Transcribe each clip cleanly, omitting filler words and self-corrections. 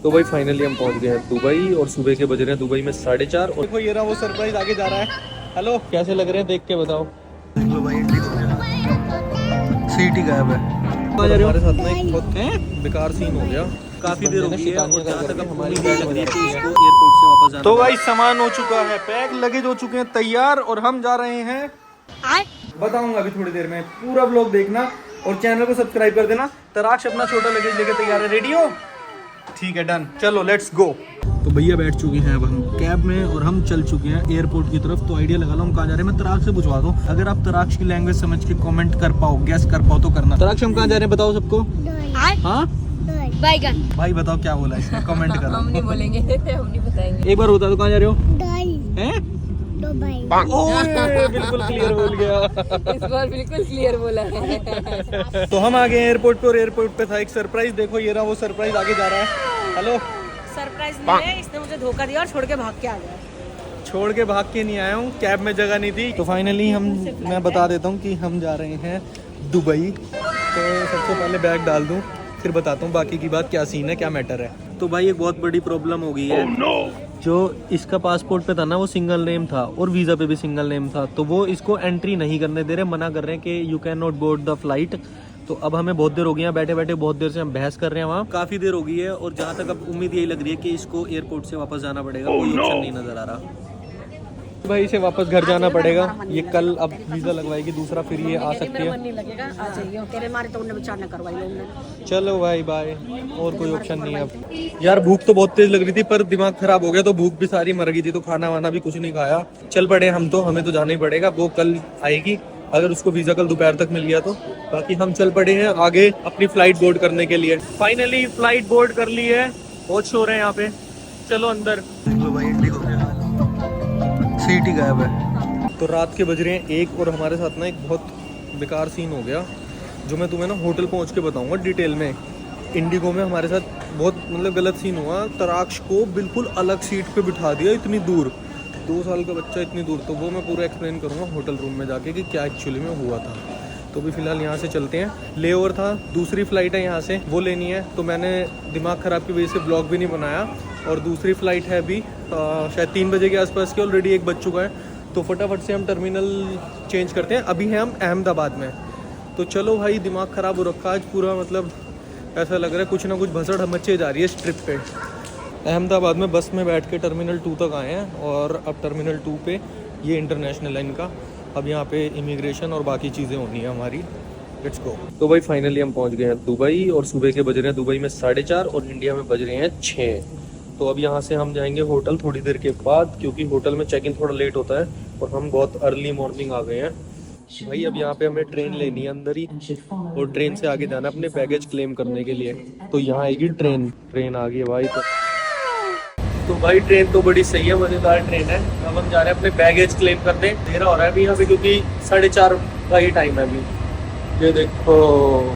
तो भाई फाइनली हम पहुंच गए हैं दुबई और सुबह के बज रहे हैं दुबई में 4:30 और देखो ये रहा वो सरप्राइज आगे जा रहा है। हेलो, कैसे लग रहे हैं देख के बताओ। देख लो भाई, सीट ही गायब है। हमारे साथ में एक बहुत बेकार सीन हो गया। काफी देर हो गई है और जहाँ तक हमारी गाड़ी लग रही है कि इसको एयरपोर्ट से वापस जाना। तो भाई सामान हो चुका है पैक, लगेज हो चुके हैं तैयार और हम जा रहे हैं। बताऊंगा अभी थोड़ी देर में, पूरा व्लॉग देखना और चैनल को सब्सक्राइब कर देना। तराक्ष अपना छोटा लगेज लेके तैयार है। रेडी हो? ठीक है, डन, चलो लेट्स गो। तो भैया बैठ चुके हैं अब हम कैब में और हम चल चुके हैं एयरपोर्ट की तरफ। तो आइडिया लगा लो हम कहाँ जा रहे हैं। मैं तराक्ष से पूछवा दूं, अगर आप तराक्ष की लैंग्वेज समझ के कमेंट कर पाओ, गैस कर पाओ तो करना। तराक्ष हम कहाँ जा रहे हैं बताओ सबको। हाँ बैगन। भाई बताओ क्या बोला इसने, कमेंट करो। हम नहीं बोलेंगे, हम नहीं बताएंगे। एक बार बता दो कहाँ जा रहे हो। हैं? दुबई। ओए, बिल्कुल क्लियर बोल गया। इस बार बिल्कुल क्लियर बोला है। तो हम आ गए एयरपोर्ट पे और एयरपोर्ट पे था एक सरप्राइज। देखो ये रहा वो सरप्राइज आगे जा रहा है। हेलो, सरप्राइज नहीं है, इसने मुझे धोखा दिया और छोड़ के भाग के आ गया। छोड़ के भाग के नहीं आया हूँ, कैब में जगह नहीं थी। तो फाइनली मैं बता देता हूँ कि हम जा रहे हैं दुबई। तो सबसे पहले बैग डाल दूँ, फिर बताता हूँ बाकी की बात, क्या सीन है, क्या मैटर है। तो भाई एक बहुत बड़ी प्रॉब्लम हो गई है। जो इसका पासपोर्ट पे था ना वो सिंगल नेम था और वीज़ा पे भी सिंगल नेम था, तो वो इसको एंट्री नहीं करने दे रहे, मना कर रहे हैं कि you can not board the flight. तो अब हमें बहुत देर हो गई है बैठे बैठे, बहुत देर से हम बहस कर रहे हैं वहाँ, काफ़ी देर हो गई है। और जहाँ तक अब उम्मीद यही लग रही है कि इसको एयरपोर्ट से वापस जाना पड़ेगा, कोई ऑप्शन नहीं नज़र आ रहा। भाई इसे वापस घर जाना पड़ेगा। ये कल अब वीज़ा लगवाएगी दूसरा, फिर ये आ सकती है। नहीं लगेगा, आ जाइए। तेरे मारे तो उन्हें विचार न करवाई उन्होंने। चलो भाई बाय, और कोई ऑप्शन नहीं है अब। यार भूख तो बहुत तेज लग रही थी पर दिमाग खराब हो गया, तो भूख भी सारी मर गई थी, तो खाना वाना भी कुछ नहीं खाया। चल पड़े हम तो, हमें तो जाना ही पड़ेगा। वो कल आएगी, अगर उसको वीज़ा कल दोपहर तक मिल गया तो। बाकी हम चल पड़े हैं आगे अपनी फ्लाइट बोर्ड करने के लिए। फाइनली फ्लाइट बोर्ड कर ली है, बहुत शोर है यहाँ पे। चलो अंदर। देख लो भाई, इंडिगो में सीट ही गायब है। तो रात के बज रहे हैं 1 और हमारे साथ ना एक बहुत बेकार सीन हो गया, जो मैं तुम्हें ना होटल पहुंच के बताऊंगा डिटेल में। इंडिगो में हमारे साथ बहुत मतलब गलत सीन हुआ। तराक्ष को बिल्कुल अलग सीट पे बिठा दिया, इतनी दूर, 2 साल का बच्चा इतनी दूर। तो वो मैं पूरा एक्सप्लेन करूंगा होटल रूम में जाके कि क्या एक्चुअली में हुआ था। तो भी फिलहाल यहाँ से चलते हैं, लेओवर था, दूसरी फ़्लाइट है यहाँ से, वो लेनी है। तो मैंने दिमाग ख़राब की वजह से ब्लॉग भी नहीं बनाया। और दूसरी फ़्लाइट है अभी शायद 3 बजे के आसपास की, ऑलरेडी 1 बज चुका है। तो फटाफट से हम टर्मिनल चेंज करते हैं। अभी हैं हम अहमदाबाद में। तो चलो भाई, दिमाग ख़राब हो रखा आज पूरा, मतलब ऐसा लग रहा है कुछ ना कुछ भसड़ मचे जा रही है इस ट्रिप पे। अहमदाबाद में बस में बैठ के टर्मिनल 2 तक आए हैं और अब टर्मिनल 2 पे ये इंटरनेशनल है इनका। अब यहाँ पे इमिग्रेशन और बाकी चीज़ें होनी है हमारी। Let's go. तो भाई फाइनली हम पहुँच गए हैं दुबई और सुबह के बज रहे हैं दुबई में 4:30 और इंडिया में बज रहे हैं 6। तो अब यहाँ से हम जाएंगे होटल थोड़ी देर के बाद, क्योंकि होटल में चेक इन थोड़ा लेट होता है और हम बहुत अर्ली मॉर्निंग आ गए हैं। भाई अब यहाँ पे हमें ट्रेन लेनी है अंदर ही, और ट्रेन से आगे जाना अपने बैगेज क्लेम करने के लिए। तो यहाँ आएगी ट्रेन। ट्रेन आ गई है भाई। तो भाई ट्रेन तो बड़ी सही है, मज़ेदार ट्रेन है। अब हम जा रहे हैं अपने बैगेज क्लेम करने। अंधेरा हो रहा है अभी यहाँ पे, क्योंकि 4:30 का ही टाइम है अभी। ये देखो।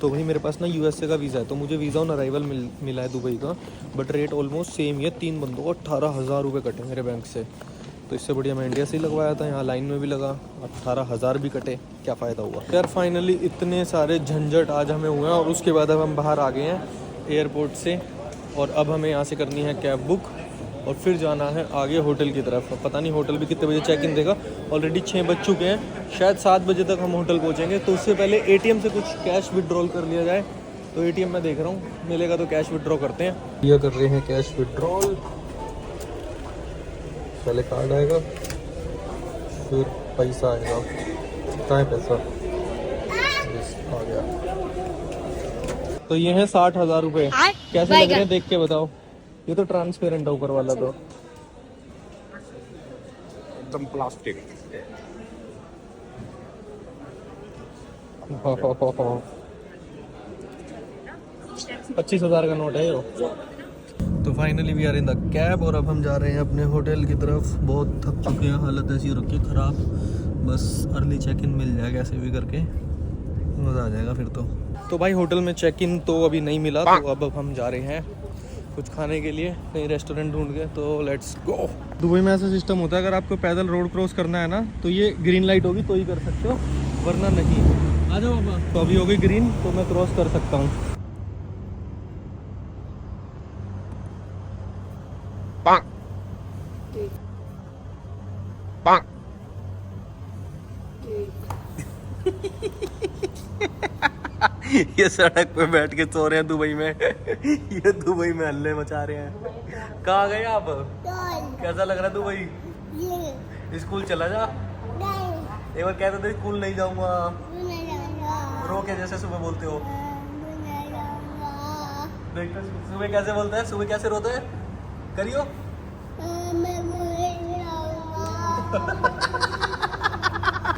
तो भाई मेरे पास ना यूएसए का वीज़ा है, तो मुझे वीज़ा ऑन अराइवल मिला है दुबई का। बट रेट ऑलमोस्ट सेम ही है। 3 बंदों को 18,000 रुपये कटे मेरे बैंक से। तो इससे बढ़िया मैं इंडिया से ही लगवाया था, यहाँ लाइन में भी लगा, 18,000 भी कटे, क्या फ़ायदा हुआ यार। फाइनली इतने सारे झंझट आज हमें हुए हैं और उसके बाद अब हम बाहर आ गए हैं एयरपोर्ट से। और अब हमें यहाँ से करनी है कैब बुक और फिर जाना है आगे होटल की तरफ। पता नहीं होटल भी कितने बजे चेक इन देगा, ऑलरेडी 6 बज चुके हैं, शायद 7 बजे तक हम होटल पहुँचेंगे। तो उससे पहले एटीएम से कुछ कैश विड्रॉल कर लिया जाए। तो एटीएम मैं देख रहा हूँ, मिलेगा तो कैश विड्रॉ करते हैं। ये कर रहे हैं कैश विड्रॉल। पहले कार्ड आएगा, फिर पैसा आएगा। कहाँ है पैसा? आ गया। तो ये है 60,000 रुपये। कैसे लग रहे हैं देख के बताओ। ये तो ट्रांसपेरेंट है ऊपर वाला, तो एकदम प्लास्टिक। 25,000 का नोट है ये। तो finally we are in the cab और अब हम जा रहे हैं अपने होटल की तरफ। बहुत थक चुके हैं, हालत ऐसी हो रखी है ख़राब। बस अर्ली चेक इन मिल जाएगा ऐसे भी करके, मज़ा आ जाएगा फिर तो भाई होटल में चेक इन तो अभी नहीं मिला, तो अब हम जा रहे हैं कुछ खाने के लिए कहीं रेस्टोरेंट ढूंढ के। तो लेट्स गो। दुबई में ऐसा सिस्टम होता है, अगर आपको पैदल रोड क्रॉस करना है ना, तो ये ग्रीन लाइट होगी तो ही कर सकते हो, वरना नहीं। आ जाओ बाबा। तो अभी हो गई ग्रीन, तो मैं क्रॉस कर सकता हूँ। ये सड़क पे बैठ के सो रहे हैं दुबई में। ये दुबई में हल्ले मचा रहे हैं। कहाँ गए आप? कैसा लग रहा है दुबई? स्कूल चला जा। एक बार कहते थे स्कूल नहीं जाऊंगा, रो के जैसे सुबह बोलते हो। देखते सुबह कैसे बोलता है, सुबह कैसे रोता है, करियो।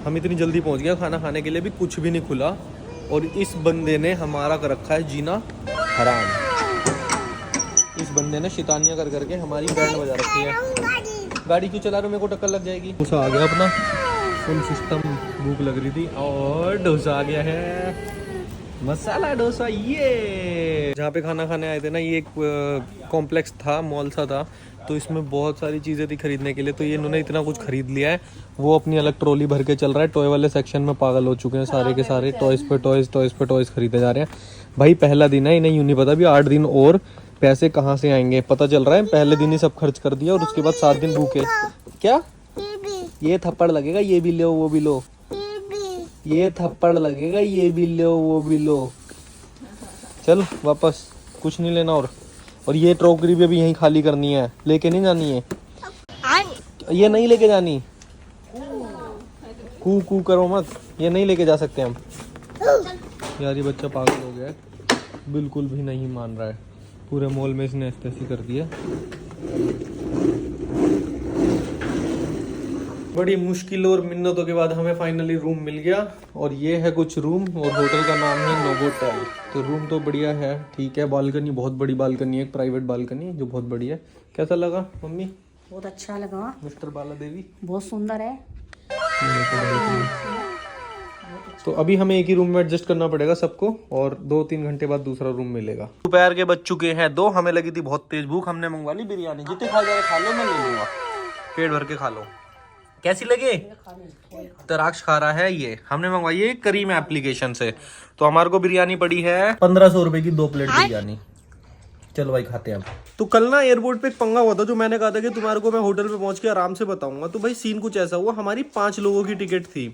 हम इतनी जल्दी पहुंच गए, खाना खाने के लिए भी कुछ भी नहीं खुला और इस बंदे ने हमारा कर रखा है जीना हराम। इस बंदे ने शैतानियां कर करके हमारी बैंड बजा रखी है। गाड़ी क्यों चला रहे हो, मेरे को टक्कर लग जाएगी। डोसा आ गया अपना, फुल सिस्टम। भूख लग रही थी और डोसा आ गया है, मसाला डोसा। ये जहाँ पे खाना खाने आए थे ना, ये एक कॉम्प्लेक्स था, मॉल सा था, तो इसमें बहुत सारी चीज़ें थी खरीदने के लिए। तो ये इन्होंने इतना कुछ खरीद लिया है, वो अपनी अलग ट्रॉली भर के चल रहा है। टॉय वाले सेक्शन में पागल हो चुके हैं सारे के सारे। टॉयज़ पे टॉयज़ खरीदे जा रहे हैं। भाई पहला दिन है, इन्हें यूँ नहीं पता भी 8 दिन और पैसे कहाँ से आएंगे। पता चल रहा है पहले दिन ही सब खर्च कर दिया और उसके बाद 7 दिन भूखे। क्या ये थप्पड़ लगेगा, ये भी लो वो भी लो, ये थप्पड़ लगेगा, ये भी लो वो भी लो। चल वापस, कुछ नहीं लेना। और ये टोकरी भी अभी यहीं खाली करनी है, लेके नहीं जानी है। ये नहीं लेके जानी, कू कू करो मत, ये नहीं लेके जा सकते हम। यार ये बच्चा पागल हो गया है, बिल्कुल भी नहीं मान रहा है। पूरे मॉल में इसने ऐसी कर दिया। बड़ी मुश्किल और मिन्नतों के बाद हमें फाइनली रूम मिल गया। और ये है कुछ रूम, और होटल का नाम है नोवोटेल। तो रूम तो बढ़िया है, ठीक है। बालकनी, बहुत बड़ी बालकनी है, एक प्राइवेट बालकनी जो बहुत बढ़िया है। कैसा लगा मम्मी? बहुत अच्छा लगा। मिस्टर बाला देवी बहुत सुंदर है। तो अभी हमें एक ही रूम में एडजस्ट करना पड़ेगा सबको, और 2-3 घंटे बाद दूसरा रूम मिलेगा। दोपहर के बज चुके हैं 2। हमें लगी थी बहुत तेज भूख, हमने मंगवा ली बिरयानी। जितने खा जाए खा लो, मैं ले लूंगा, पेट भर के खा लो। कैसी लगे? तराक्ष खा रहा है। ये हमने मंगवाई है करीम एप्लीकेशन से। तो हमारे को बिरयानी पड़ी है 1500 रुपए की 2 प्लेट बिरयानी। चलो भाई खाते हैं अब। तो कल ना एयरपोर्ट पे एक पंगा हुआ था, जो मैंने कहा था कि तुम्हारे को मैं होटल पे पहुंच के आराम से बताऊंगा। तो भाई सीन कुछ ऐसा हुआ, हमारी 5 लोगों की टिकट थी,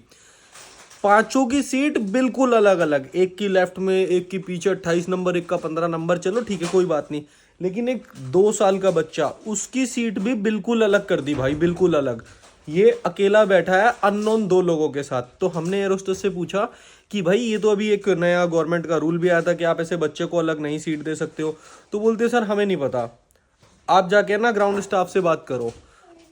5 की सीट बिल्कुल अलग अलग। एक की लेफ्ट में, एक की पीछे 28 नंबर, एक का 15 नंबर। चलो ठीक है, कोई बात नहीं। लेकिन एक 2 साल का बच्चा, उसकी सीट भी बिल्कुल अलग कर दी भाई, बिल्कुल अलग। ये अकेला बैठा है अननोन 2 लोगों के साथ। तो हमने एयर होस्टेस से पूछा कि भाई ये तो अभी एक नया गवर्नमेंट का रूल भी आया था कि आप ऐसे बच्चे को अलग नहीं सीट दे सकते हो। तो बोलते सर हमें नहीं पता, आप जाके ना ग्राउंड स्टाफ से बात करो।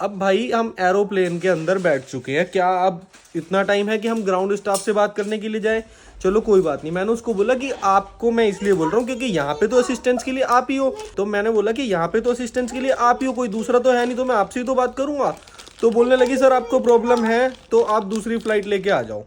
अब भाई हम एरोप्लेन के अंदर बैठ चुके हैं, क्या अब इतना टाइम है कि हम ग्राउंड स्टाफ से बात करने के लिए जाए? चलो कोई बात नहीं। मैंने उसको बोला कि आपको मैं इसलिए बोल रहा हूँ क्योंकि यहाँ पे तो असिस्टेंस के लिए आप ही हो। तो मैंने बोला कि यहाँ पे तो असिस्टेंस के लिए आप ही हो, कोई दूसरा तो है नहीं, तो मैं आपसे ही तो बात करूंगा। तो बोलने लगी सर आपको प्रॉब्लम है तो आप दूसरी फ्लाइट लेके आ जाओ।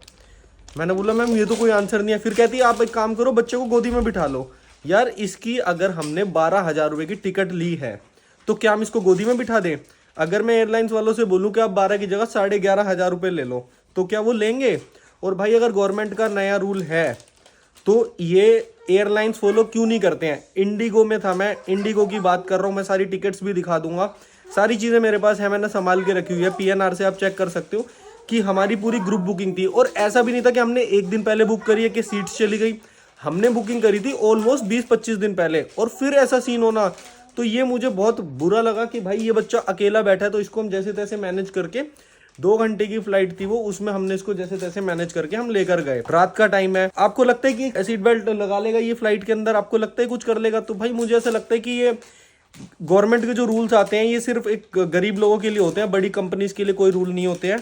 मैंने बोला मैम ये तो कोई आंसर नहीं है। फिर कहती है आप एक काम करो, बच्चे को गोदी में बिठा लो। यार इसकी अगर हमने 12,000 रुपये की टिकट ली है तो क्या हम इसको गोदी में बिठा दें? अगर मैं एयरलाइंस वालों से बोलूं कि आप 12 की जगह 11,500 रुपये ले लो, तो क्या वो लेंगे? और भाई अगर गवर्नमेंट का नया रूल है तो ये एयरलाइंस फॉलो क्यों नहीं करते हैं? इंडिगो में था, मैं इंडिगो की बात कर रहा हूँ, मैं सारी टिकट्स भी दिखा दूंगा, सारी चीज़ें मेरे पास है, मैंने संभाल के रखी हुई है। PNR से आप चेक कर सकते हो कि हमारी पूरी ग्रुप बुकिंग थी। और ऐसा भी नहीं था कि हमने एक दिन पहले बुक करी है कि सीट्स चली गई। हमने बुकिंग करी थी ऑलमोस्ट 20-25 दिन पहले, और फिर ऐसा सीन होना, तो ये मुझे बहुत बुरा लगा कि भाई ये बच्चा अकेला बैठा है, तो इसको हम जैसे तैसे मैनेज करके, 2 घंटे की फ्लाइट थी वो, उसमें हमने इसको जैसे तैसे मैनेज करके हम लेकर गए। रात का टाइम है, आपको लगता है कि सीट बेल्ट लगा लेगा ये फ्लाइट के अंदर, आपको लगता है कुछ कर लेगा? तो भाई मुझे ऐसा लगता है कि ये गवर्नमेंट के जो रूल्स आते हैं ये सिर्फ एक गरीब लोगों के लिए होते हैं, बड़ी कंपनीज के लिए कोई रूल नहीं होते हैं।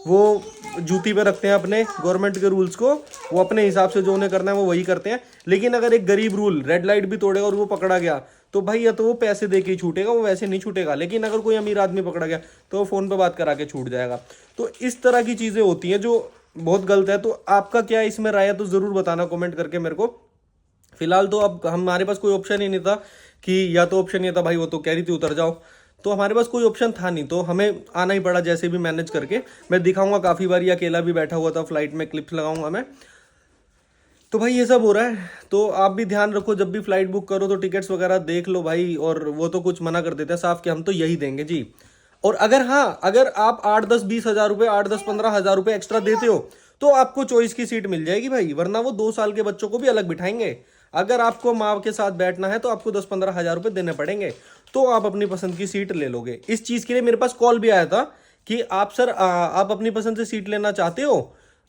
वो जूती पे रखते हैं अपने गवर्नमेंट के रूल्स को, वो अपने हिसाब से जो उन्हें करना है वो वही करते हैं। लेकिन अगर एक गरीब रूल रेड लाइट भी तोड़ेगा और वो पकड़ा गया तो भाई या तो वो पैसे दे के ही छूटेगा, वो वैसे नहीं छूटेगा। लेकिन अगर कोई अमीर आदमी पकड़ा गया तो वो फ़ोन पे बात करा के छूट जाएगा। तो इस तरह की चीज़ें होती हैं जो बहुत गलत है। तो आपका क्या इसमें राय है तो ज़रूर बताना कमेंट करके मेरे को। फिलहाल तो अब हमारे पास कोई ऑप्शन ही नहीं था कि, या तो ऑप्शन ये था भाई वो तो कह रही थी उतर जाओ, तो हमारे पास कोई ऑप्शन था नहीं, तो हमें आना ही पड़ा जैसे भी मैनेज करके। मैं दिखाऊंगा काफ़ी बार ये अकेला भी बैठा हुआ था फ्लाइट में, क्लिप्स लगाऊंगा मैं। तो भाई ये सब हो रहा है। तो आप भी ध्यान रखो, जब भी फ्लाइट बुक करो तो टिकट्स वगैरह देख लो भाई। और वो तो कुछ मना कर देते हैं साफ कि हम तो यही देंगे जी। और अगर हाँ, अगर आप 8-10-20 हज़ार रुपए, 8-10-15 हज़ार रुपए एक्स्ट्रा देते हो तो आपको चॉइस की सीट मिल जाएगी भाई, वरना वो 2 साल के बच्चों को भी अलग बिठाएंगे। अगर आपको माँ के साथ बैठना है तो आपको 10-15 हज़ार रुपए देने पड़ेंगे, तो आप अपनी पसंद की सीट ले लोगे। इस चीज के लिए मेरे पास कॉल भी आया था कि आप सर आप अपनी पसंद से सीट लेना चाहते हो,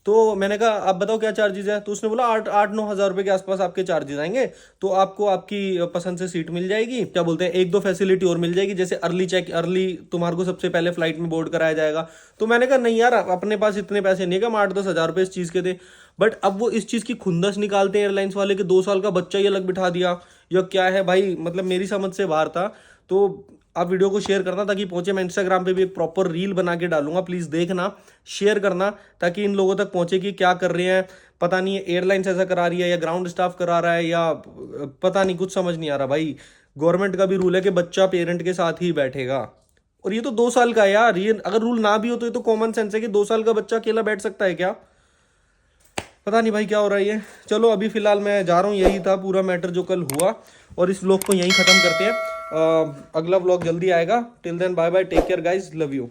तो मैंने कहा आप बताओ क्या चार्जेस है। तो उसने बोला 8-9 हज़ार रुपए के आसपास आपके चार्जेस आएंगे, तो आपको आपकी पसंद से सीट मिल जाएगी। क्या बोलते हैं, 1-2 फैसिलिटी और मिल जाएगी, जैसे अर्ली तुम्हारे को सबसे पहले फ्लाइट में बोर्ड कराया जाएगा। तो मैंने कहा नहीं यार, अपने पास इतने पैसे नहीं है कि हम 8-10 हज़ार रुपए इस चीज़ के दे। बट अब वो इस चीज़ की खुंदस निकालते हैं एयरलाइंस वाले कि 2 साल का बच्चा ही अलग बिठा दिया या क्या है भाई, मतलब मेरी समझ से बाहर था। तो आप वीडियो को शेयर करना ताकि पहुंचे। मैं इंस्टाग्राम पे भी एक प्रॉपर रील बना के डालूंगा, प्लीज़ देखना, शेयर करना ताकि इन लोगों तक पहुंचे कि क्या कर रहे हैं। पता नहीं एयरलाइंस ऐसा करा रही है या ग्राउंड स्टाफ करा रहा है या पता नहीं, कुछ समझ नहीं आ रहा भाई। गवर्नमेंट का भी रूल है कि बच्चा पेरेंट के साथ ही बैठेगा, और ये तो 2 साल का है यार। ये अगर रूल ना भी हो तो ये तो कॉमन सेंस है कि 2 साल का बच्चा अकेला बैठ सकता है क्या। पता नहीं भाई क्या हो रहा है ये। चलो अभी फिलहाल मैं जा रहा हूँ, यही था पूरा मैटर जो कल हुआ, और इस व्लॉग को यहीं ख़त्म करते हैं। अगला व्लॉग जल्दी आएगा। Till then bye bye, take care guys, love you.